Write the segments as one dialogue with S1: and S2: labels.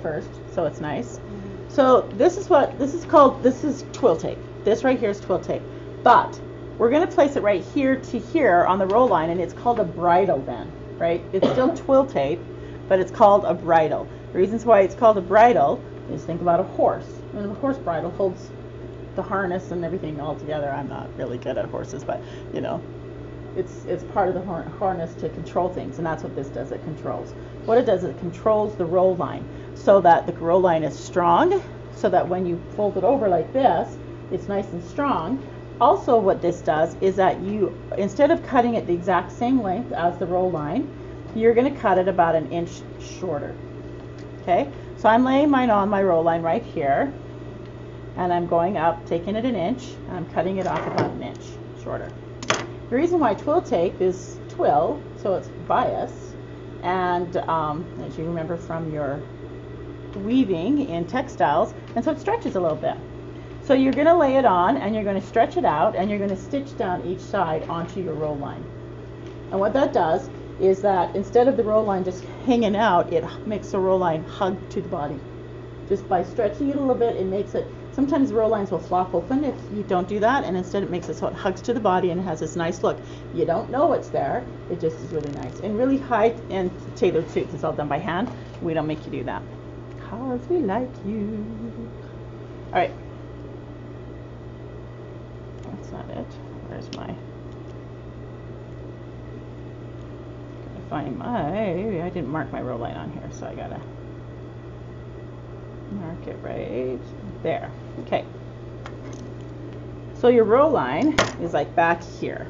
S1: first, so it's nice. So this is twill tape. This right here is twill tape. But we're going to place it right here to here on the roll line, and it's called a bridal then, right? It's still twill tape, but it's called a bridal. The reasons why it's called a bridal is think about a horse. And a horse bridle holds the harness and everything all together. I'm not really good at horses, but you know, it's part of the harness to control things, and that's what this does. It controls. What it does is it controls the roll line so that the roll line is strong, so that when you fold it over like this, it's nice and strong. Also, what this does is that you, instead of cutting it the exact same length as the roll line, you're going to cut it about an inch shorter. Okay, so I'm laying mine on my roll line right here, and I'm going up, taking it an inch, and I'm cutting it off about an inch shorter. The reason why twill tape is twill, so it's bias, and as you remember from your weaving in textiles, and so it stretches a little bit. So you're going to lay it on, and you're going to stretch it out, and you're going to stitch down each side onto your roll line. And what that does is that instead of the roll line just hanging out, it makes the roll line hug to the body. Just by stretching it a little bit, it makes it, sometimes roll lines will flop open if you don't do that, and instead it makes it so it hugs to the body and has this nice look. You don't know it's there, it just is really nice. And really high and tailored suits, it's all done by hand. We don't make you do that, because we like you. All right. That's not it. Where's my... Find my, I didn't mark my roll line on here, so I gotta mark it right there. Okay, so your roll line is like back here.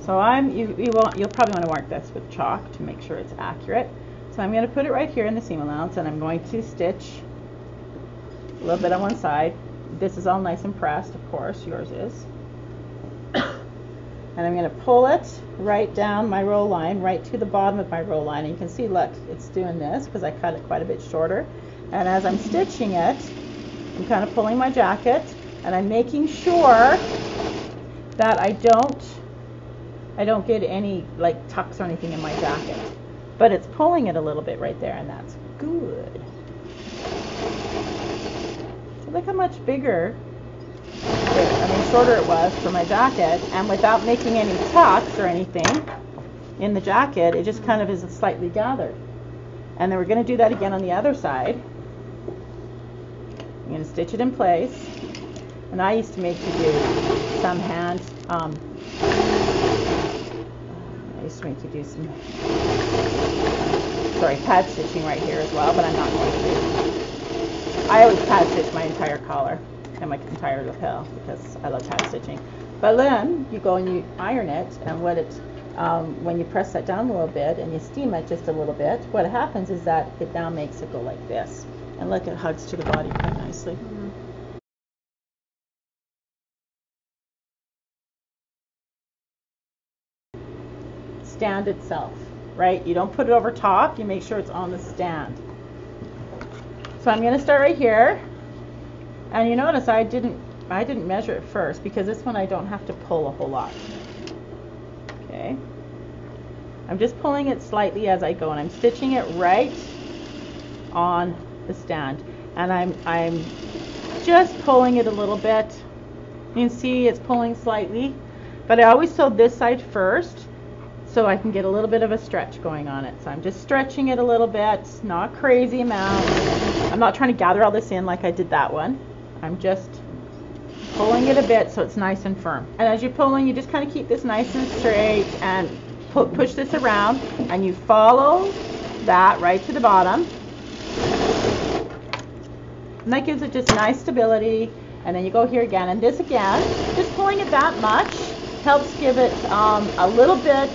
S1: So you'll probably want to mark this with chalk to make sure it's accurate. So I'm going to put it right here in the seam allowance, and I'm going to stitch a little bit on one side. This is all nice and pressed, of course, yours is. And I'm going to pull it right down my roll line, right to the bottom of my roll line. And you can see, look, it's doing this because I cut it quite a bit shorter. And as I'm stitching it, I'm kind of pulling my jacket, and I'm making sure that I don't get any like tucks or anything in my jacket. But it's pulling it a little bit right there, and that's good. So look how much bigger, shorter it was for my jacket, and without making any tucks or anything in the jacket, it just kind of is slightly gathered. And then we're going to do that again on the other side. I'm going to stitch it in place, and I used to make you do some hand, I used to make you do some, pad stitching right here as well, but I'm not going to. I always pad stitch my entire collar and my entire lapel because I love pad stitching. But then you go and you iron it, and when you press that down a little bit and you steam it just a little bit, what happens is that it now makes it go like this. And look, it hugs to the body quite nicely. Stand itself, right? You don't put it over top, you make sure it's on the stand. So I'm going to start right here. And you notice I didn't measure it first because this one I don't have to pull a whole lot. Okay. I'm just pulling it slightly as I go, and I'm stitching it right on the stand. And I'm just pulling it a little bit. You can see it's pulling slightly, but I always sew this side first so I can get a little bit of a stretch going on it. So I'm just stretching it a little bit, not crazy amount. I'm not trying to gather all this in like I did that one. I'm just pulling it a bit so it's nice and firm. And as you're pulling, you just kind of keep this nice and straight and push this around, and you follow that right to the bottom. And that gives it just nice stability. And then you go here again, and this again, just pulling it that much helps give it a little bit,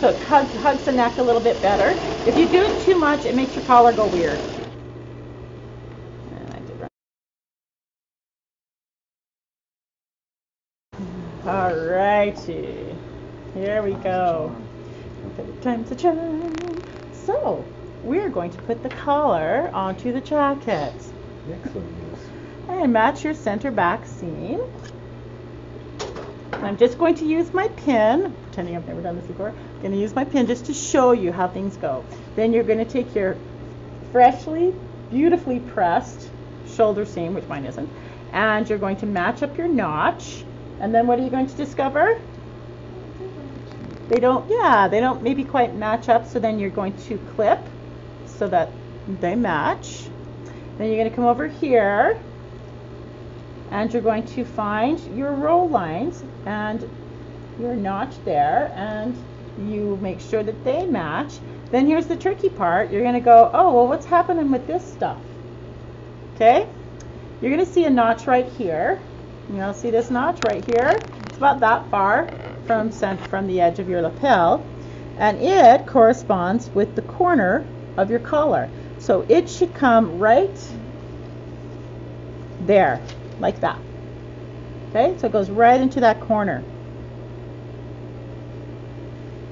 S1: so it hugs the neck a little bit better. If you do it too much, it makes your collar go weird. Alrighty, here we go. Time to chime. So, we're going to put the collar onto the jacket. And match your center back seam. And I'm just going to use my pin, pretending I've never done this before. I'm going to use my pin just to show you how things go. Then you're going to take your freshly beautifully pressed shoulder seam, which mine isn't, and you're going to match up your notch, and then what are you going to discover? They don't maybe quite match up, so then you're going to clip so that they match. Then you're going to come over here and you're going to find your row lines and your notch there, and you make sure that they match. Then here's the tricky part. You're going to go, oh, well, what's happening with this stuff? Okay? You're going to see a notch right here. You'll see this notch right here. It's about that far from the edge of your lapel, and it corresponds with the corner of your collar. So it should come right there, like that. Okay, so it goes right into that corner.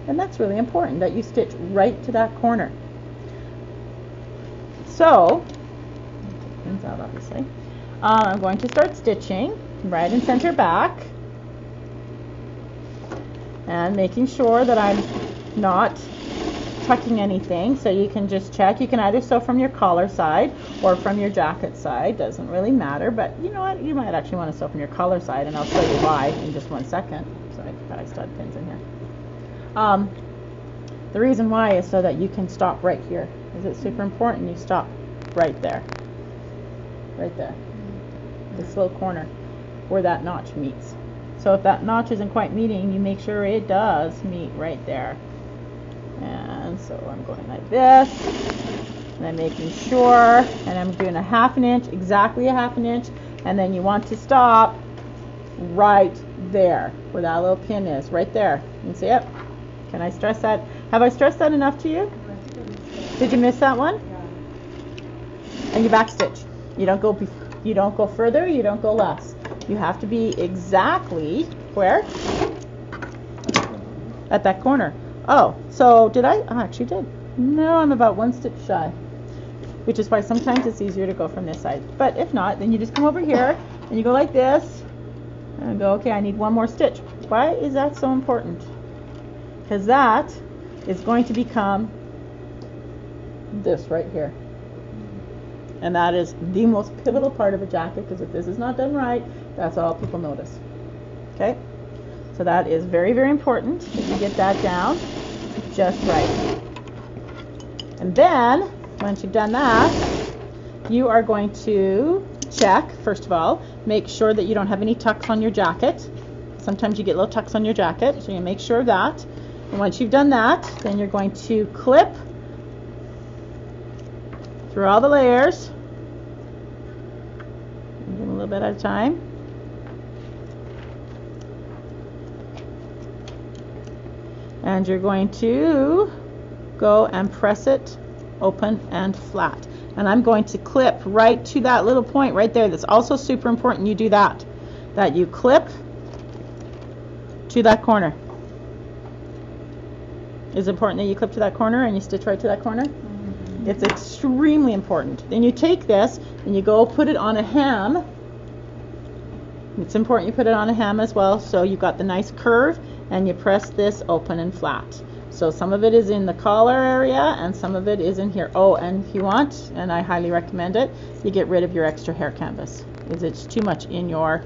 S1: And that's really important that you stitch right to that corner. So, take pins out obviously. I'm going to start stitching right and center back, and making sure that I'm not tucking anything. So you can just check. You can either sew from your collar side or from your jacket side. Doesn't really matter, but you know what? You might actually want to sew from your collar side, and I'll show you why in just 1 second. So I forgot I stud pins in here. The reason why is so that you can stop right here. Is it super important? You stop right there. Right there. This little corner where that notch meets. So if that notch isn't quite meeting, you make sure it does meet right there. And so I'm going like this, and I'm making sure, and I'm doing a 1/2 inch, exactly a 1/2 inch, and then you want to stop right there where that little pin is, right there. You can see it? Can I stress that? Have I stressed that enough to you? Did you miss that one? And you back stitch. You don't go further, you don't go less. You have to be exactly where? At that corner. Oh, so did I? I actually did. No, I'm about 1 stitch shy, which is why sometimes it's easier to go from this side. But if not, then you just come over here and you go like this and go, okay, I need 1 more stitch. Why is that so important? Because that is going to become this right here. And that is the most pivotal part of a jacket, because if this is not done right, that's all people notice. Okay? So that is very, very important that you get that down just right. And then, once you've done that, you are going to check, first of all, make sure that you don't have any tucks on your jacket. Sometimes you get little tucks on your jacket, so you make sure of that. And once you've done that, then you're going to clip through all the layers. Do them a little bit at a time. And you're going to go and press it open and flat. And I'm going to clip right to that little point right there. That's also super important you do that. That you clip to that corner. Is it important that you clip to that corner and you stitch right to that corner? Mm-hmm. It's extremely important. Then you take this and you go put it on a hem. It's important you put it on a hem as well, so you've got the nice curve, and you press this open and flat. So some of it is in the collar area and some of it is in here. Oh, and if you want, and I highly recommend it, you get rid of your extra hair canvas, because it's too much in your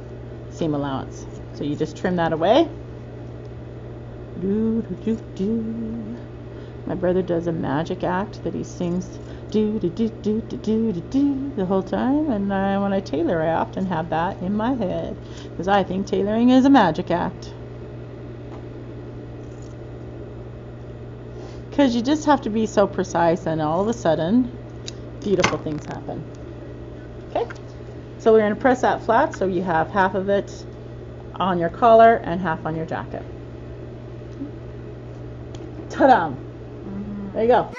S1: seam allowance. So you just trim that away. Do, do, do, do. My brother does a magic act that he sings do do do do do do do do the whole time, and when I tailor, I often have that in my head, because I think tailoring is a magic act. Because you just have to be so precise, and all of a sudden, beautiful things happen. Okay, so we're going to press that flat, so you have half of it on your collar and half on your jacket. Ta-da! There you go.